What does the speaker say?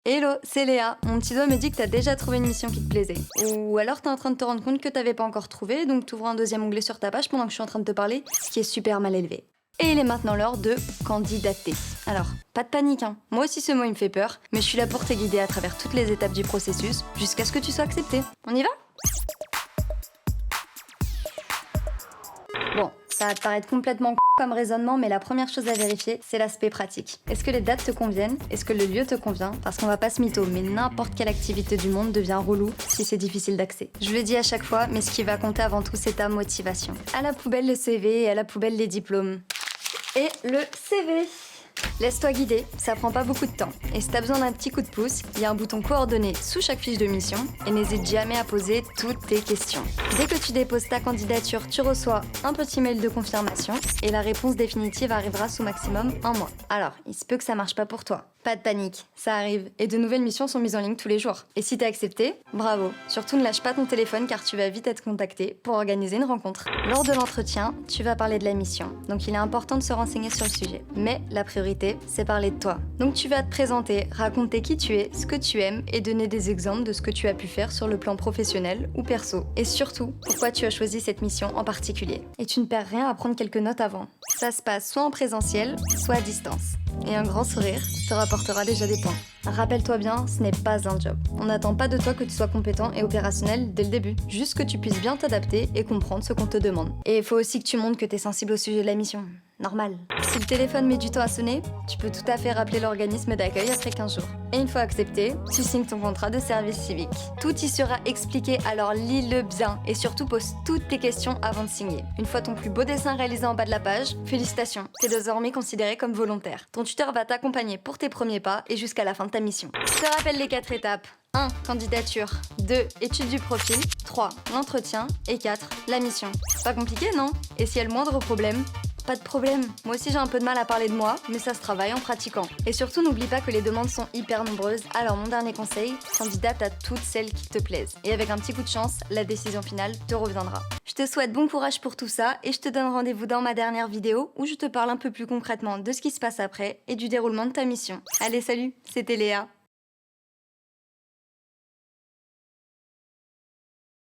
Hello, c'est Léa. Mon petit doigt me dit que t'as déjà trouvé une mission qui te plaisait. Ou alors t'es en train de te rendre compte que t'avais pas encore trouvé, donc t'ouvres un deuxième onglet sur ta page pendant que je suis en train de te parler, ce qui est super mal élevé. Et il est maintenant l'heure de candidater. Alors, pas de panique, hein. Moi aussi ce mot il me fait peur, mais je suis là pour te guider à travers toutes les étapes du processus, jusqu'à ce que tu sois accepté. On y va ? Bon, ça va te paraître complètement comme raisonnement, mais la première chose à vérifier, c'est l'aspect pratique. Est-ce que les dates te conviennent? Est-ce que le lieu te convient? Parce qu'on va pas se mytho, mais n'importe quelle activité du monde devient relou si c'est difficile d'accès. Je le dis à chaque fois, mais ce qui va compter avant tout, c'est ta motivation. À la poubelle le CV et à la poubelle les diplômes. Et le CV. Laisse-toi guider, ça prend pas beaucoup de temps. Et si t'as besoin d'un petit coup de pouce, il y a un bouton coordonnées sous chaque fiche de mission et n'hésite jamais à poser toutes tes questions. Dès que tu déposes ta candidature, tu reçois un petit mail de confirmation et la réponse définitive arrivera sous maximum 1 mois. Alors, il se peut que ça marche pas pour toi. Pas de panique, ça arrive et de nouvelles missions sont mises en ligne tous les jours. Et si t'as accepté, bravo. Surtout ne lâche pas ton téléphone car tu vas vite être contacté pour organiser une rencontre. Lors de l'entretien, tu vas parler de la mission, donc il est important de se renseigner sur le sujet. Mais la priorité, c'est parler de toi. Donc tu vas te présenter, raconter qui tu es, ce que tu aimes et donner des exemples de ce que tu as pu faire sur le plan professionnel ou perso. Et surtout, pourquoi tu as choisi cette mission en particulier. Et tu ne perds rien à prendre quelques notes avant. Ça se passe soit en présentiel, soit à distance. Et un grand sourire te rapportera déjà des points. Rappelle-toi bien, ce n'est pas un job. On n'attend pas de toi que tu sois compétent et opérationnel dès le début. Juste que tu puisses bien t'adapter et comprendre ce qu'on te demande. Et il faut aussi que tu montres que tu es sensible au sujet de la mission. Normal. Si le téléphone met du temps à sonner, tu peux tout à fait rappeler l'organisme d'accueil après 15 jours. Et une fois accepté, tu signes ton contrat de service civique. Tout y sera expliqué, alors lis-le bien et surtout pose toutes tes questions avant de signer. Une fois ton plus beau dessin réalisé en bas de la page, félicitations, t'es désormais considéré comme volontaire. Ton tuteur va t'accompagner pour tes premiers pas et jusqu'à la fin de ta mission. Je te rappelle les 4 étapes. 1. Candidature. 2. Étude du profil. 3. L'entretien. Et 4. La mission. Pas compliqué, non? Et si y a le moindre problème? Pas de problème, moi aussi j'ai un peu de mal à parler de moi, mais ça se travaille en pratiquant. Et surtout n'oublie pas que les demandes sont hyper nombreuses, alors mon dernier conseil, candidate à toutes celles qui te plaisent. Et avec un petit coup de chance, la décision finale te reviendra. Je te souhaite bon courage pour tout ça, et je te donne rendez-vous dans ma dernière vidéo, où je te parle un peu plus concrètement de ce qui se passe après, et du déroulement de ta mission. Allez salut, c'était Léa.